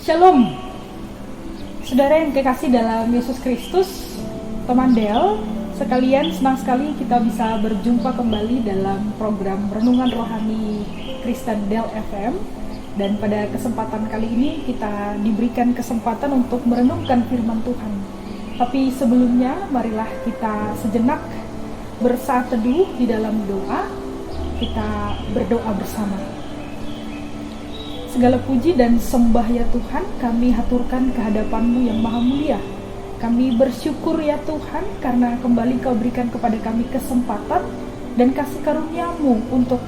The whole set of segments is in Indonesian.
Shalom, saudara yang kekasih dalam Yesus Kristus, teman Del, sekalian senang sekali kita bisa berjumpa kembali dalam program Renungan Rohani Kristen Del FM. Dan pada kesempatan kali ini kita diberikan kesempatan untuk merenungkan firman Tuhan. Tapi sebelumnya marilah kita sejenak bersaat teduh di dalam doa. Kita berdoa bersama. Segala puji dan sembah ya Tuhan, kami haturkan kehadapan-Mu yang maha mulia. Kami bersyukur ya Tuhan, karena kembali Kau berikan kepada kami kesempatan dan kasih karunia-Mu untuk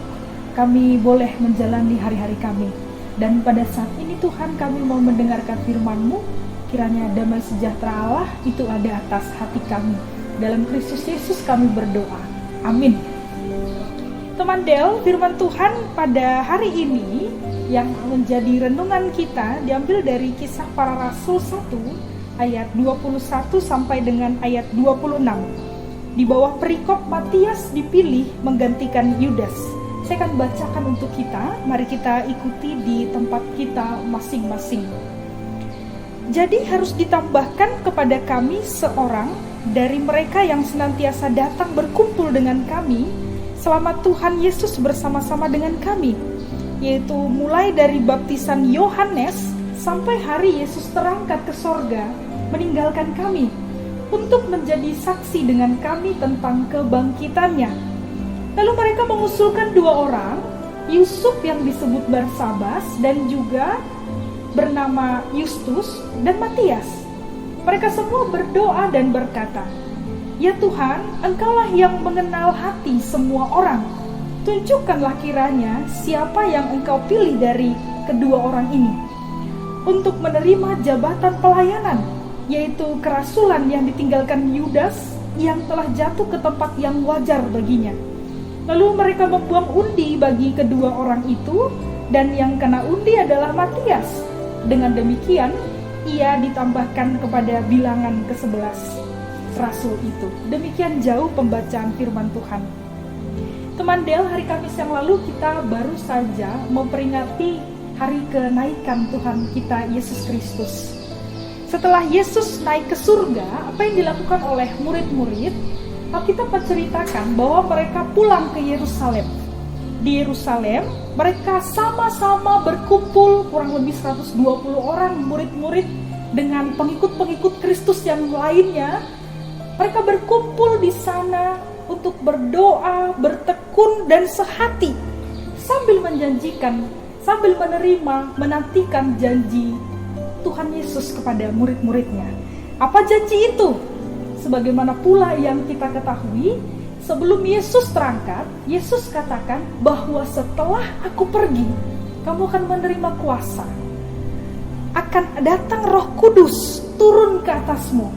kami boleh menjalani hari-hari kami. Dan pada saat ini Tuhan, kami mau mendengarkan firman-Mu. Kiranya damai sejahtera Allah itu ada atas hati kami. Dalam Kristus Yesus kami berdoa. Amin. Teman Del, firman Tuhan pada hari ini yang menjadi renungan kita diambil dari Kisah Para Rasul 1 ayat 21 sampai dengan ayat 26. Di bawah perikop Matias dipilih menggantikan Yudas. Saya akan bacakan untuk kita, mari kita ikuti di tempat kita masing-masing. Jadi harus ditambahkan kepada kami seorang dari mereka yang senantiasa datang berkumpul dengan kami selama Tuhan Yesus bersama-sama dengan kami, yaitu mulai dari baptisan Yohanes sampai hari Yesus terangkat ke sorga meninggalkan kami untuk menjadi saksi dengan kami tentang kebangkitannya. Lalu mereka mengusulkan dua orang, Yusuf yang disebut Barsabas dan juga bernama Yustus dan Matias. Mereka semua berdoa dan berkata, "Ya Tuhan, Engkaulah yang mengenal hati semua orang. Tunjukkanlah kiranya siapa yang Engkau pilih dari kedua orang ini untuk menerima jabatan pelayanan, yaitu kerasulan yang ditinggalkan Yudas yang telah jatuh ke tempat yang wajar baginya." Lalu mereka membuang undi bagi kedua orang itu, dan yang kena undi adalah Matias. Dengan demikian, ia ditambahkan kepada bilangan ke-11 rasul itu. Demikian jauh pembacaan firman Tuhan. Teman Del, hari Kamis yang lalu kita baru saja memperingati hari kenaikan Tuhan kita Yesus Kristus. Setelah Yesus naik ke surga, apa yang dilakukan oleh murid-murid? Alkitab menceritakan bahwa mereka pulang ke Yerusalem. Di Yerusalem, mereka sama-sama berkumpul, kurang lebih 120 orang murid-murid dengan pengikut-pengikut Kristus yang lainnya. Mereka berkumpul di sana untuk berdoa, bertekun dan sehati, sambil menjanjikan, sambil menerima, menantikan janji Tuhan Yesus kepada murid-muridnya. Apa janji itu? Sebagaimana pula yang kita ketahui, sebelum Yesus terangkat, Yesus katakan bahwa setelah aku pergi, kamu akan menerima kuasa. Akan datang Roh Kudus turun ke atasmu.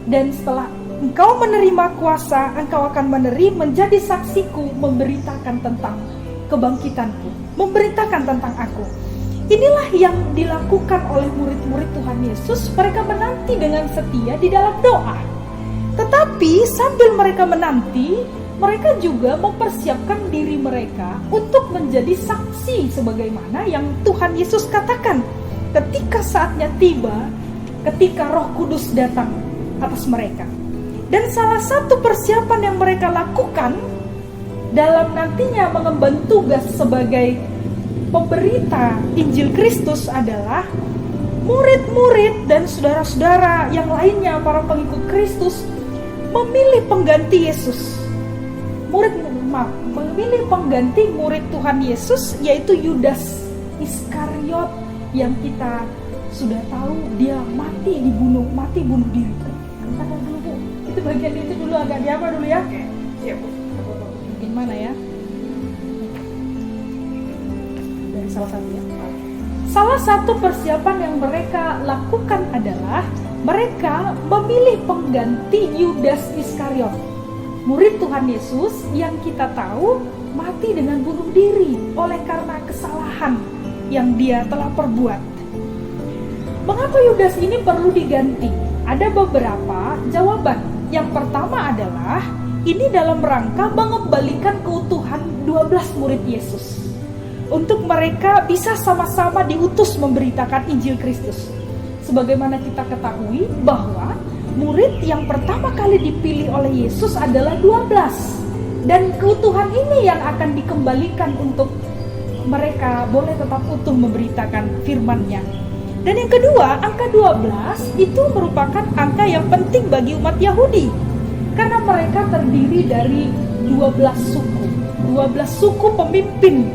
Dan setelah engkau menerima kuasa, engkau akan menjadi saksiku, memberitakan tentang kebangkitanku, memberitakan tentang aku. Inilah yang dilakukan oleh murid-murid Tuhan Yesus. Mereka menanti dengan setia di dalam doa. Tetapi sambil mereka menanti, mereka juga mempersiapkan diri mereka untuk menjadi saksi sebagaimana yang Tuhan Yesus katakan. Ketika saatnya tiba, ketika Roh Kudus datang atas mereka. Dan salah satu persiapan yang mereka lakukan dalam nantinya mengemban tugas sebagai pemberita Injil Kristus adalah murid-murid dan saudara-saudara yang lainnya, para pengikut Kristus, memilih pengganti Yesus. Memilih pengganti murid Tuhan Yesus, yaitu Yudas Iskariot yang kita sudah tahu dia mati bunuh diri. Katakan dulu Bu, itu bagian itu dulu agak diapa dulu ya? Siap Bu. Mungkin mana ya? Dari salah satu ya. Salah satu persiapan yang mereka lakukan adalah mereka memilih pengganti Yudas Iskariot, murid Tuhan Yesus yang kita tahu mati dengan bunuh diri oleh karena kesalahan yang dia telah perbuat. Mengapa Yudas ini perlu diganti? Ada beberapa jawaban. Yang pertama adalah ini dalam rangka mengembalikan keutuhan 12 murid Yesus. untuk mereka bisa sama-sama diutus memberitakan Injil Kristus. Sebagaimana kita ketahui bahwa murid yang pertama kali dipilih oleh Yesus adalah 12. Dan keutuhan ini yang akan dikembalikan untuk mereka boleh tetap utuh memberitakan firman-Nya. Dan yang kedua, angka 12 itu merupakan angka yang penting bagi umat Yahudi. Karena mereka terdiri dari 12 suku. 12 suku pemimpin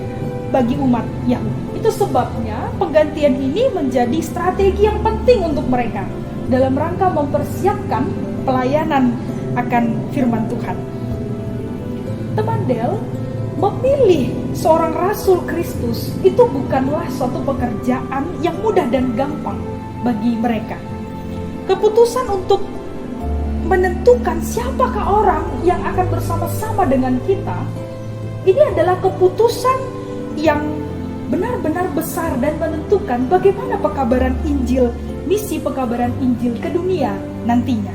bagi umat Yahudi. Itu sebabnya penggantian ini menjadi strategi yang penting untuk mereka dalam rangka mempersiapkan pelayanan akan firman Tuhan. Teman Del, memilih seorang Rasul Kristus itu bukanlah suatu pekerjaan yang mudah dan gampang bagi mereka. Keputusan untuk menentukan siapakah orang yang akan bersama-sama dengan kita, ini adalah keputusan yang benar-benar besar dan menentukan bagaimana pekabaran Injil, misi pekabaran Injil ke dunia nantinya.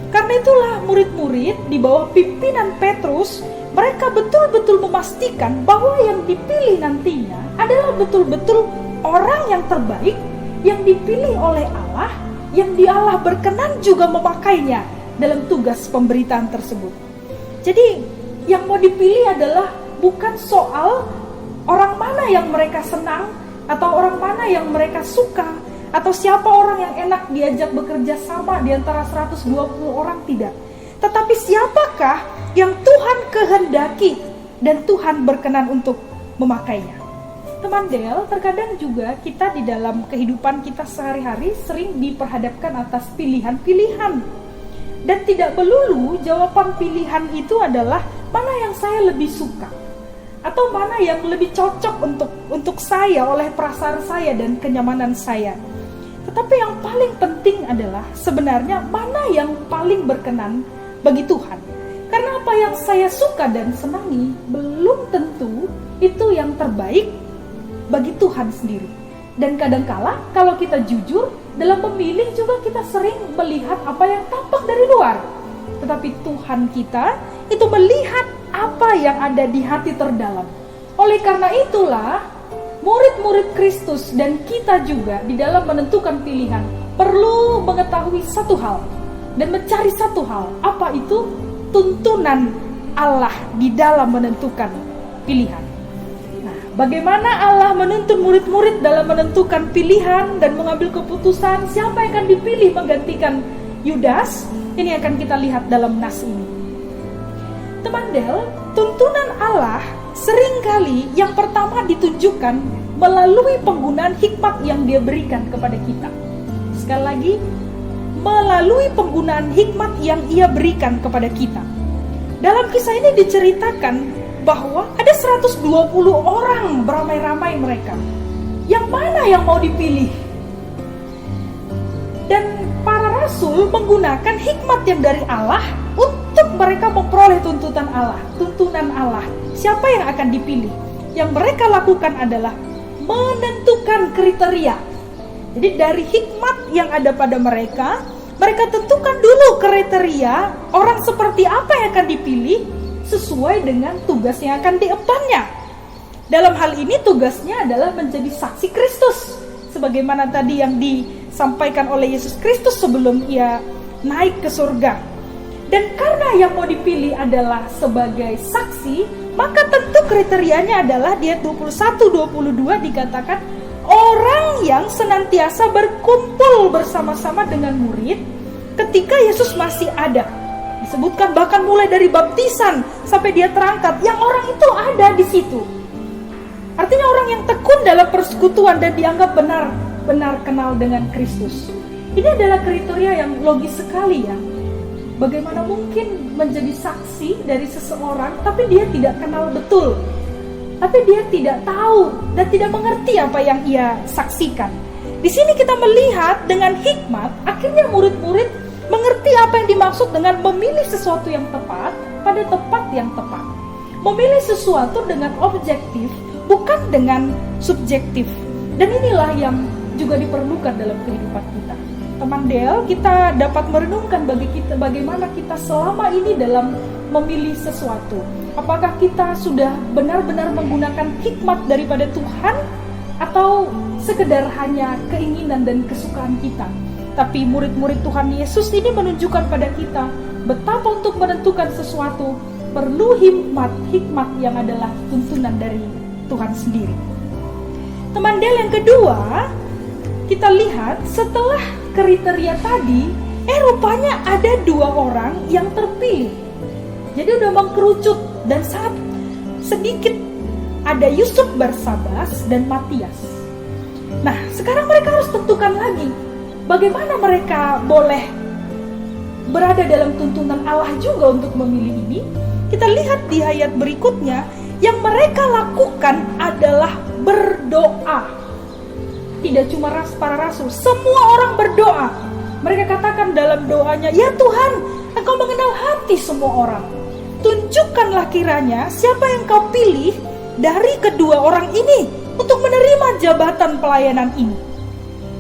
Karena itulah murid-murid di bawah pimpinan Petrus, mereka betul-betul memastikan bahwa yang dipilih nantinya adalah betul-betul orang yang terbaik, yang dipilih oleh Allah, yang Allah berkenan juga memakainya dalam tugas pemberitaan tersebut. Jadi yang mau dipilih adalah bukan soal orang mana yang mereka senang, atau orang mana yang mereka suka, atau siapa orang yang enak diajak bekerja sama di antara 120 orang, tidak. Tetapi siapakah yang Tuhan kehendaki dan Tuhan berkenan untuk memakainya. Teman Del, terkadang juga kita di dalam kehidupan kita sehari-hari sering diperhadapkan atas pilihan-pilihan. Dan tidak melulu jawaban pilihan itu adalah mana yang saya lebih suka, atau mana yang lebih cocok untuk saya oleh perasaan saya dan kenyamanan saya. Tetapi yang paling penting adalah sebenarnya mana yang paling berkenan bagi Tuhan. Karena apa yang saya suka dan senangi belum tentu itu yang terbaik bagi Tuhan sendiri. Dan kadangkala kalau kita jujur, dalam memilih juga kita sering melihat apa yang tampak dari luar. Tetapi Tuhan kita itu melihat apa yang ada di hati terdalam. Oleh karena itulah, murid-murid Kristus dan kita juga di dalam menentukan pilihan perlu mengetahui satu hal dan mencari satu hal. Apa itu? Tuntunan Allah di dalam menentukan pilihan. Nah, bagaimana Allah menuntun murid-murid dalam menentukan pilihan dan mengambil keputusan siapa yang akan dipilih menggantikan Yudas? Ini akan kita lihat dalam nas ini. Teman Del, tuntunan Allah seringkali yang pertama ditunjukkan melalui penggunaan hikmat yang Dia berikan kepada kita. Sekali lagi, melalui penggunaan hikmat yang Ia berikan kepada kita. Dalam kisah ini diceritakan bahwa ada 120 orang beramai-ramai mereka. Yang mana yang mau dipilih? Dan para rasul menggunakan hikmat yang dari Allah untuk mereka memperoleh tuntunan Allah. Siapa yang akan dipilih? Yang mereka lakukan adalah menentukan kriteria. Jadi dari hikmat yang ada pada mereka tentukan dulu kriteria orang seperti apa yang akan dipilih sesuai dengan tugas yang akan diembannya. Dalam hal ini tugasnya adalah menjadi saksi Kristus, sebagaimana tadi yang disampaikan oleh Yesus Kristus sebelum Ia naik ke surga. Dan karena yang mau dipilih adalah sebagai saksi, maka tentu kriterianya adalah di ayat 21-22 dikatakan orang yang senantiasa berkumpul bersama-sama dengan murid ketika Yesus masih ada. Disebutkan bahkan mulai dari baptisan sampai Dia terangkat, yang orang itu ada di situ. Artinya orang yang tekun dalam persekutuan dan dianggap benar kenal dengan Kristus. Ini adalah kriteria yang logis sekali ya. Bagaimana mungkin menjadi saksi dari seseorang tapi dia tidak kenal betul, tapi dia tidak tahu dan tidak mengerti apa yang ia saksikan. Di sini kita melihat dengan hikmat, akhirnya murid-murid mengerti apa yang dimaksud dengan memilih sesuatu yang tepat pada tempat yang tepat. Memilih sesuatu dengan objektif, bukan dengan subjektif. Dan inilah yang juga diperlukan dalam kehidupan kita. Teman Del, kita dapat merenungkan bagaimana kita selama ini dalam memilih sesuatu. Apakah kita sudah benar-benar menggunakan hikmat daripada Tuhan atau sekedar hanya keinginan dan kesukaan kita? Tapi murid-murid Tuhan Yesus ini menunjukkan pada kita betapa untuk menentukan sesuatu perlu hikmat yang adalah tuntunan dari Tuhan sendiri. Teman Del, yang kedua, kita lihat setelah kriteria tadi, rupanya ada 2 orang yang terpilih. Jadi udah mengkerucut dan sangat sedikit. Ada Yusuf Barsabas dan Matias. Nah, sekarang mereka harus tentukan lagi bagaimana mereka boleh berada dalam tuntunan Allah juga untuk memilih ini. Kita lihat di ayat berikutnya, yang mereka lakukan adalah berdoa. Tidak cuma para rasul, semua orang berdoa. Mereka katakan dalam doanya, "Ya Tuhan, Engkau mengenal hati semua orang. Tunjukkanlah kiranya siapa yang Kau pilih dari kedua orang ini untuk menerima jabatan pelayanan ini."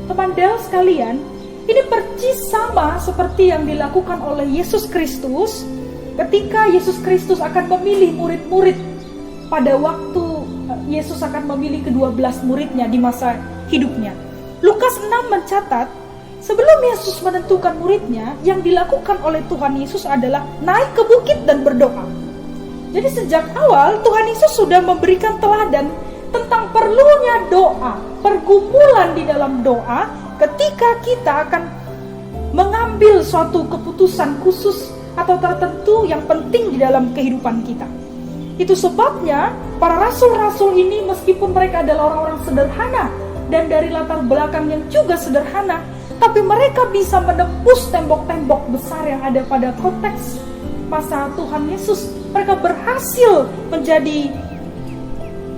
Teman Del sekalian, ini persis sama seperti yang dilakukan oleh Yesus Kristus ketika Yesus Kristus akan memilih murid-murid pada waktu Yesus akan memilih ke-12 muridnya di masa hidupnya. Lukas 6 mencatat, sebelum Yesus menentukan muridnya, yang dilakukan oleh Tuhan Yesus adalah naik ke bukit dan berdoa. Jadi sejak awal Tuhan Yesus sudah memberikan teladan tentang perlunya doa, pergumulan di dalam doa ketika kita akan mengambil suatu keputusan khusus atau tertentu yang penting di dalam kehidupan kita. Itu sebabnya para rasul-rasul ini, meskipun mereka adalah orang-orang sederhana dan dari latar belakang yang juga sederhana, tapi mereka bisa menembus tembok-tembok besar yang ada pada konteks masa Tuhan Yesus. Mereka berhasil menjadi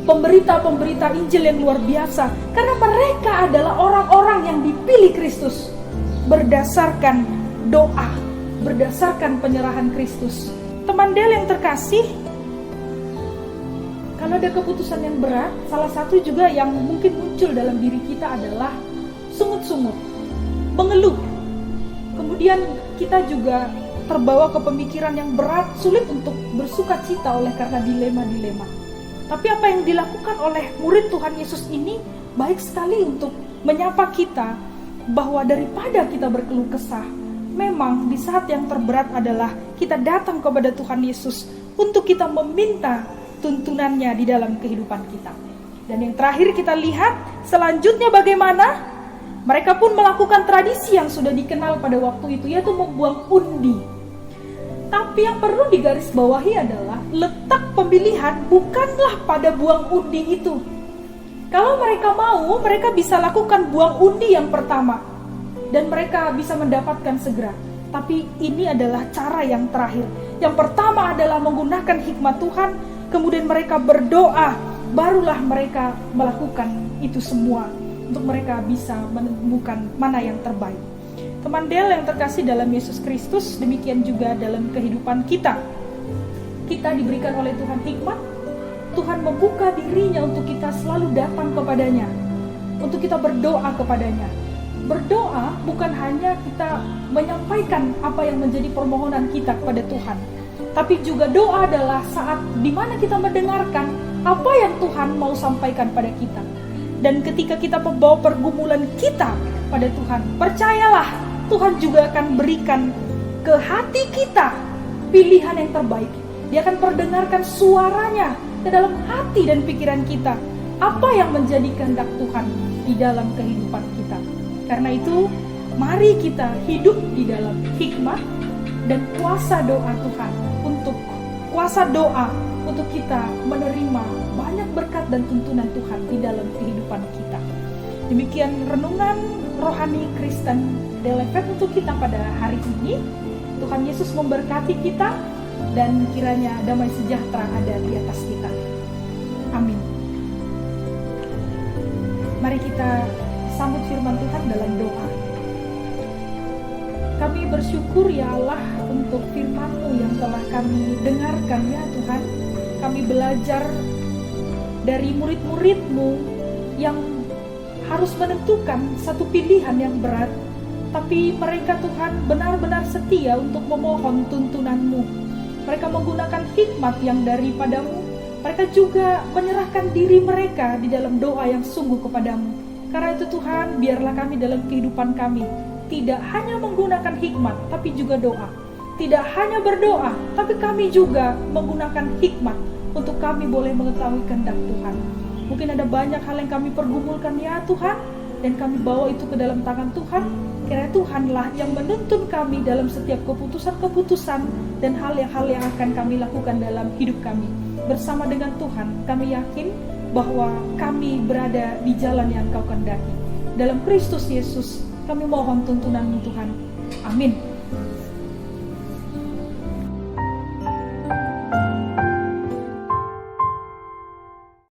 pemberita-pemberita Injil yang luar biasa karena mereka adalah orang-orang yang dipilih Kristus berdasarkan doa, berdasarkan penyerahan Kristus. Teman Del yang terkasih, kalau ada keputusan yang berat, salah satu juga yang mungkin muncul dalam diri kita adalah sungut-sungut, mengeluh. Kemudian kita juga terbawa ke pemikiran yang berat, sulit untuk bersuka cita oleh karena dilema-dilema. Tapi apa yang dilakukan oleh murid Tuhan Yesus ini baik sekali untuk menyapa kita bahwa daripada kita berkeluh kesah, memang di saat yang terberat adalah kita datang kepada Tuhan Yesus untuk kita meminta tuntunannya di dalam kehidupan kita. Dan yang terakhir kita lihat selanjutnya bagaimana mereka pun melakukan tradisi yang sudah dikenal pada waktu itu, yaitu membuang undi. Tapi yang perlu digarisbawahi adalah letak pemilihan bukanlah pada buang undi itu. Kalau mereka mau, mereka bisa lakukan buang undi yang pertama dan mereka bisa mendapatkan segera. Tapi ini adalah cara yang terakhir. Yang pertama adalah menggunakan hikmat Tuhan, kemudian mereka berdoa, barulah mereka melakukan itu semua untuk mereka bisa menemukan mana yang terbaik. Teman Del yang terkasih dalam Yesus Kristus, demikian juga dalam kehidupan kita. Kita diberikan oleh Tuhan hikmat, Tuhan membuka dirinya untuk kita selalu datang kepadanya, untuk kita berdoa kepadanya. Berdoa bukan hanya kita menyampaikan apa yang menjadi permohonan kita kepada Tuhan, tapi juga doa adalah saat dimana kita mendengarkan apa yang Tuhan mau sampaikan pada kita. Dan ketika kita membawa pergumulan kita pada Tuhan, percayalah Tuhan juga akan berikan ke hati kita pilihan yang terbaik. Dia akan perdengarkan suaranya ke dalam hati dan pikiran kita, apa yang menjadi kehendak Tuhan di dalam kehidupan kita. Karena itu, mari kita hidup di dalam hikmat dan kuasa doa Tuhan, untuk kuasa doa untuk kita menerima banyak berkat dan tuntunan Tuhan di dalam kehidupan kita. Demikian renungan rohani Kristen Delefet untuk kita pada hari ini. Tuhan Yesus memberkati kita dan kiranya damai sejahtera ada di atas kita. Amin. Mari kita sambut firman Tuhan dalam doa. Kami bersyukur ya Allah untuk firman-Mu yang telah kami dengarkan ya Tuhan. Kami belajar dari murid-murid-Mu yang harus menentukan satu pilihan yang berat. tapi mereka Tuhan benar-benar setia untuk memohon tuntunan-Mu. Mereka menggunakan hikmat yang daripadamu. Mereka juga menyerahkan diri mereka di dalam doa yang sungguh kepadamu. Karena itu Tuhan, biarlah kami dalam kehidupan kami tidak hanya menggunakan hikmat, tapi juga doa. Tidak hanya berdoa, tapi kami juga menggunakan hikmat untuk kami boleh mengetahui kehendak Tuhan. Mungkin ada banyak hal yang kami pergumulkan ya Tuhan, dan kami bawa itu ke dalam tangan Tuhan. Kiranya Tuhanlah yang menuntun kami dalam setiap keputusan-keputusan dan hal-hal yang akan kami lakukan dalam hidup kami. Bersama dengan Tuhan, kami yakin bahwa kami berada di jalan yang Engkau kehendaki. Dalam Kristus Yesus, kami mohon tuntunan-Mu Tuhan. Amin.